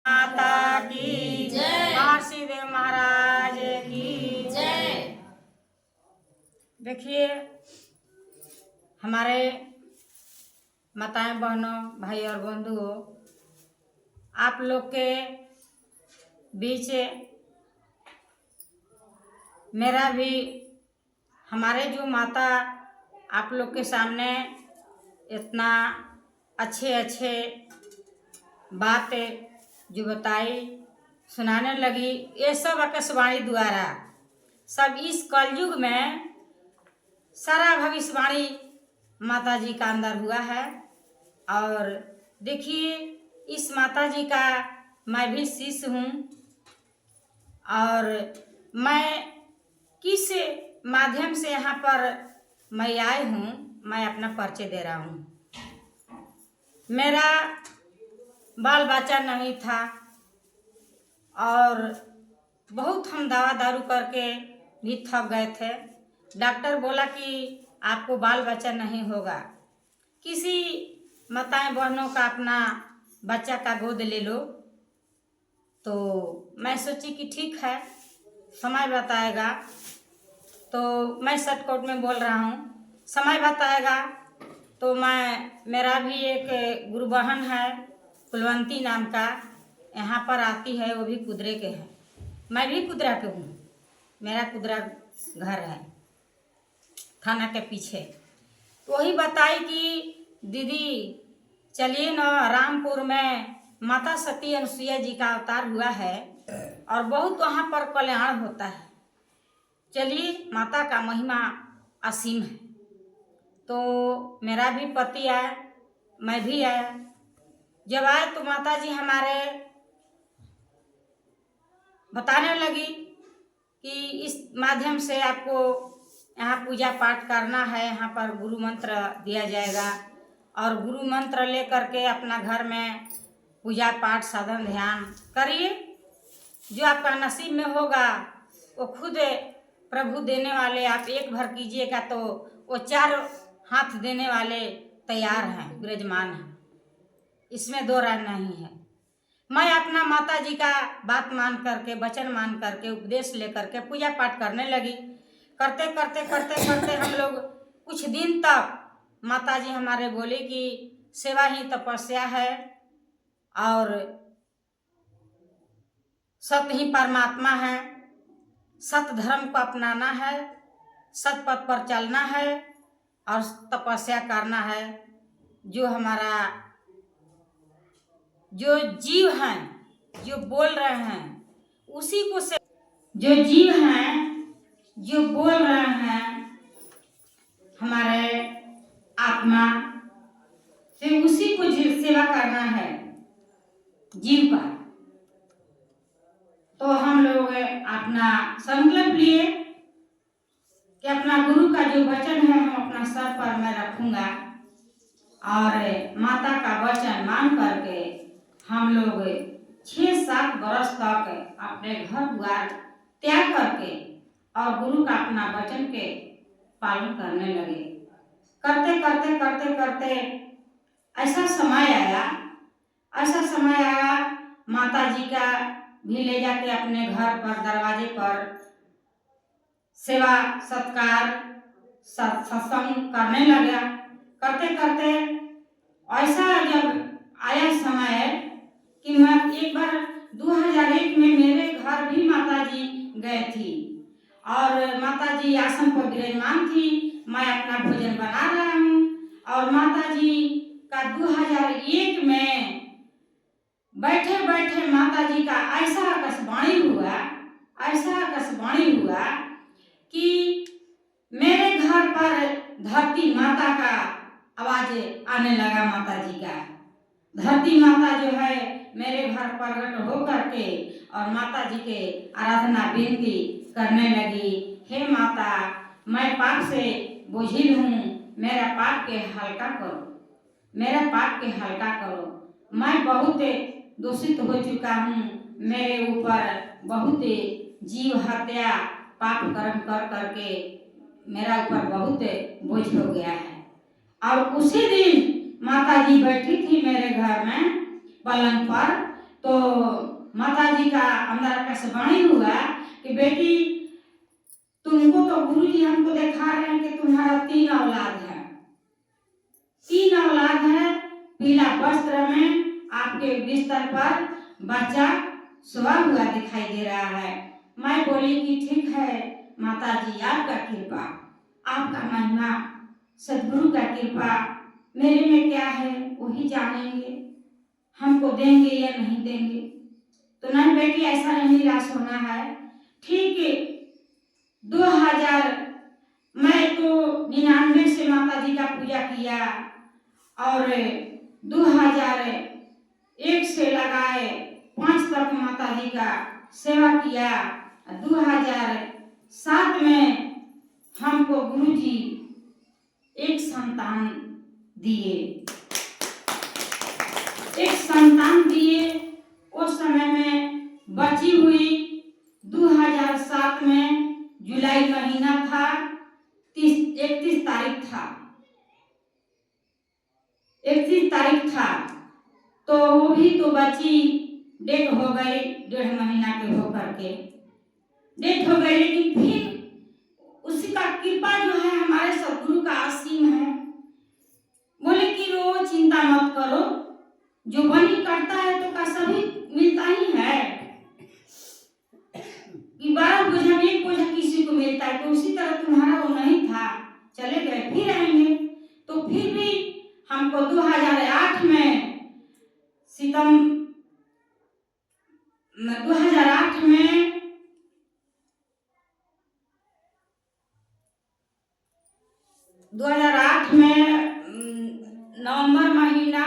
माता की जय, महर्षि देव महाराज की जय। देखिए, हमारे माताएं, बहनों, भाई और बंधुओं, आप लोग के बीच मेरा भी, हमारे जो माता आप लोग के सामने इतना अच्छे अच्छे बात जो बताई सुनाने लगी, ये सब आकाशवाणी द्वारा, सब इस कलयुग में सारा भविष्यवाणी माता जी का अंदर हुआ है। और देखिए, इस माता जी का मैं भी शिष्य हूँ और मैं किस माध्यम से यहाँ पर मैं आई हूँ, मैं अपना परिचय दे रहा हूँ। मेरा बाल बच्चा नहीं था और बहुत हम दवा दारू करके भी थक गए थे। डॉक्टर बोला कि आपको बाल बच्चा नहीं होगा, किसी माताएं बहनों का अपना बच्चा का गोद ले लो। तो मैं सोची कि ठीक है, समय बताएगा। तो मैं शॉर्टकट में बोल रहा हूँ, समय बताएगा। तो मेरा भी एक गुरु बहन है कुलवंती नाम का, यहाँ पर आती है, वो भी कुदरे के है, मैं भी कुदरा के हूँ। मेरा कुदरा घर है थाना के पीछे। तो वही बताई कि दीदी चलिए न, रामपुर में माता सती अनुसुईया जी का अवतार हुआ है और बहुत वहाँ पर कल्याण होता है, चलिए, माता का महिमा असीम है। तो मेरा भी पति आया, मैं भी आया। जब आए तो माता जी हमारे बताने लगी कि इस माध्यम से आपको यहाँ पूजा पाठ करना है, यहाँ पर गुरु मंत्र दिया जाएगा और गुरु मंत्र ले करके अपना घर में पूजा पाठ साधन ध्यान करिए। जो आपका नसीब में होगा वो खुद प्रभु देने वाले, आप एक भर कीजिएगा तो वो 4 हाथ देने वाले तैयार हैं, विराजमान हैं, इसमें दो राय नहीं है। मैं अपना माता जी का बात मान करके, वचन मान करके, उपदेश लेकर के पूजा पाठ करने लगी। करते करते करते करते हम लोग कुछ दिन तक माता जी हमारे बोले कि सेवा ही तपस्या है और सत्य ही परमात्मा है, सत्य धर्म को अपनाना है, सत्य पथ पर चलना है और तपस्या करना है। जो हमारा जो जीव हैं, जो बोल रहे हैं उसी को से, जो जीव हैं जो बोल रहे हैं हमारे आत्मा से, उसी को सेवा करना है जीव का। तो हम लोग अपना संकल्प लिए कि अपना गुरु का जो वचन है हम अपना सर पर मैं रखूंगा और माता का वचन मान करके हम लोग 6-7 वर्ष तक अपने घर द्वार त्याग करके और गुरु का अपना वचन के पालन करने लगे। करते करते करते करते ऐसा समय आया माता जी का भी ले जाके अपने घर पर दरवाजे पर सेवा सत्कार सत्संग करने लगा। करते करते ऐसा जब आया समय कि मैं एक बार 2001 में मेरे घर भी माता जी गए थी और माता जी आसन पर विराजमान थी, मैं अपना भोजन बना रहा हूँ और माता जी का 2001 में बैठे बैठे माता जी का ऐसा आकाशवाणी हुआ कि मेरे घर पर धरती माता का आवाज आने लगा। माता जी का धरती माता जो है मेरे घर प्रकट हो करके और माता जी के आराधना विनती करने लगी, हे माता, मैं पाप से बोझिल हूँ, मेरा पाप के हल्का करो, मैं बहुत दूषित हो चुका हूँ, मेरे ऊपर बहुत जीव हत्या पाप कर्म कर करके मेरा ऊपर बहुत बोझ हो गया है। और उसी दिन माता जी बैठी थी मेरे घर में पलंग पर, तो जी का अंदर कैसे वाणी हुआ कि बेटी तुमको तो गुरुजी हमको दिखा रहे हैं कि तुम्हारा 3 औलाद है, 3 औलाद है। पीला वस्त्र में आपके बिस्तर पर बच्चा सोया हुआ दिखाई दे रहा है। मैं बोली कि ठीक है माता जी, आपका कृपा, आपका महिमा, सदगुरु का कृपा, मेरे में क्या है वही जानेंगे, हमको देंगे या नहीं देंगे। तो नहीं बेटी, ऐसा नहीं निराश होना है। ठीक है, 2000 मैं तो 99 से माता जी का पूजा किया और 2001 से लगाए 5 तक माता जी का सेवा किया। 2007 में हमको गुरुजी एक संतान दिए, एक संतान दिए। उस समय में बची हुई 2007 में जुलाई महीना था, 31 तारीख था, 31 तारीख था। तो वो भी तो बची, डेट हो गई, 1.5 महीना के होकर के डेट हो गई। लेकिन फिर उसी का कृपा जो है हमारे सदगुरु का असीम है। बोले कि वो चिंता मत करो, जो बनी करता है तो का सभी मिलता ही है कि 12 बोझा में 1 बोझा किसी को मिलता है। तो उसी तरह तुम्हारा वो नहीं था, चले गए, फिर आएंगे। तो फिर भी हमको 2008 में 2008 में नवंबर महीना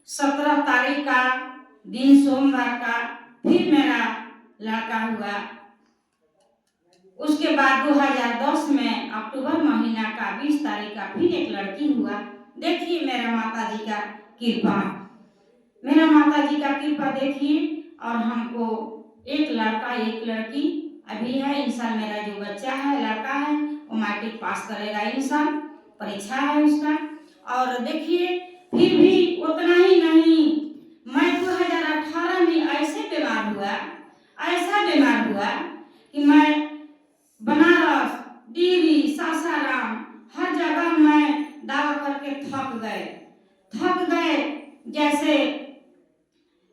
17 तारीख का दिन सोमवार का फिर मेरा लड़का हुआ। उसके बाद 2010 में अक्टूबर महीना का 20 तारीख का फिर एक लड़की हुआ। देखिए मेरा माता जी का कृपा, मेरा माता जी का कृपा देखिए। और हमको एक लड़का एक लड़की अभी है। इन साल मेरा जो बच्चा है, लड़का है, वो मैट्रिक पास करेगा, इन साल परीक्षा है उसका। और देखिए फिर भी उतना ही नहीं, मैं 2018 में ऐसा बीमार हुआ कि मैं बनारस, डिहरी, सासाराम हर जगह मैं दवा करके थक गए।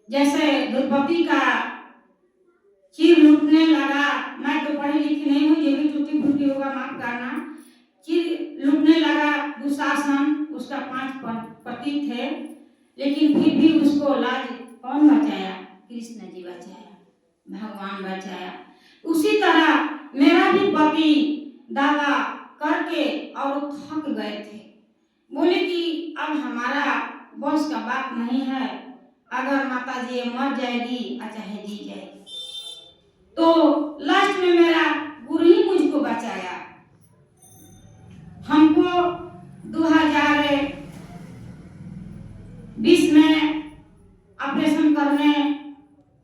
जैसे द्रौपदी का चीर लूटने लगा। मैं तो पढ़ी लिखी नहीं हूँ, ये भी टूटी फूटी होगा, माफ करना। चीर लूटने लगा दुशासन, उसका 5 पति थे, लेकिन फिर भी उसको लाज कौन बचाया? कृष्ण जी बचाया, भगवान बचाया। उसी तरह मेरा भी पति दावा करके और थक गए थे। बोले कि अब हमारा बस का बात नहीं है, अगर माता जी मर जाएगी चाहे जी जाएगी। तो लास्ट में मेरा गुरु ही मुझको बचाया। हमको 2020 में ऑपरेशन करने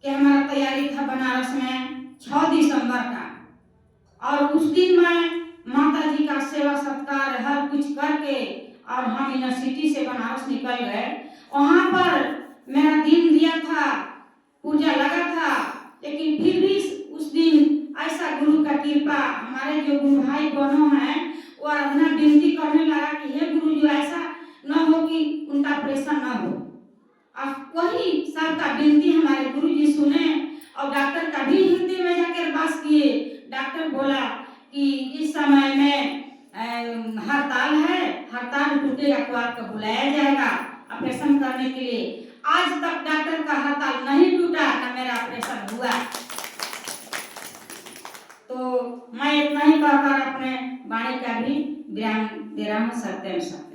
के हमारा तैयारी था बनारस में 6 दिसंबर का। और उस दिन मैं माता जी का सेवा सत्कार हर कुछ करके और हम यूनिवर्सिटी से बनारस निकल गए। वहाँ पर मेरा दिन दिया था, पूजा लगा था, लेकिन फिर भी उस दिन ऐसा गुरु का कृपा, हमारे जो गुरु भाई बहनों हैं वो आराधना विनती करने लगा कि हे गुरु जी, ऐसा न हो कि उनका ऑपरेशन न हो। अब वही सबका विनती हमारे गुरु जी सुने और डॉक्टर का भी हिंदी में जाकर बात किए। डॉक्टर बोला कि इस समय में हड़ताल है, हड़ताल टूटेगा तो आपको बुलाया जाएगा ऑपरेशन करने के लिए। आज तक डॉक्टर का हड़ताल नहीं टूटा, ना मेरा ऑपरेशन हुआ। तो मैं इतना ही कहकर अपने वाणी का भी विराम दे रहा हूँ। सत्यम सत्य।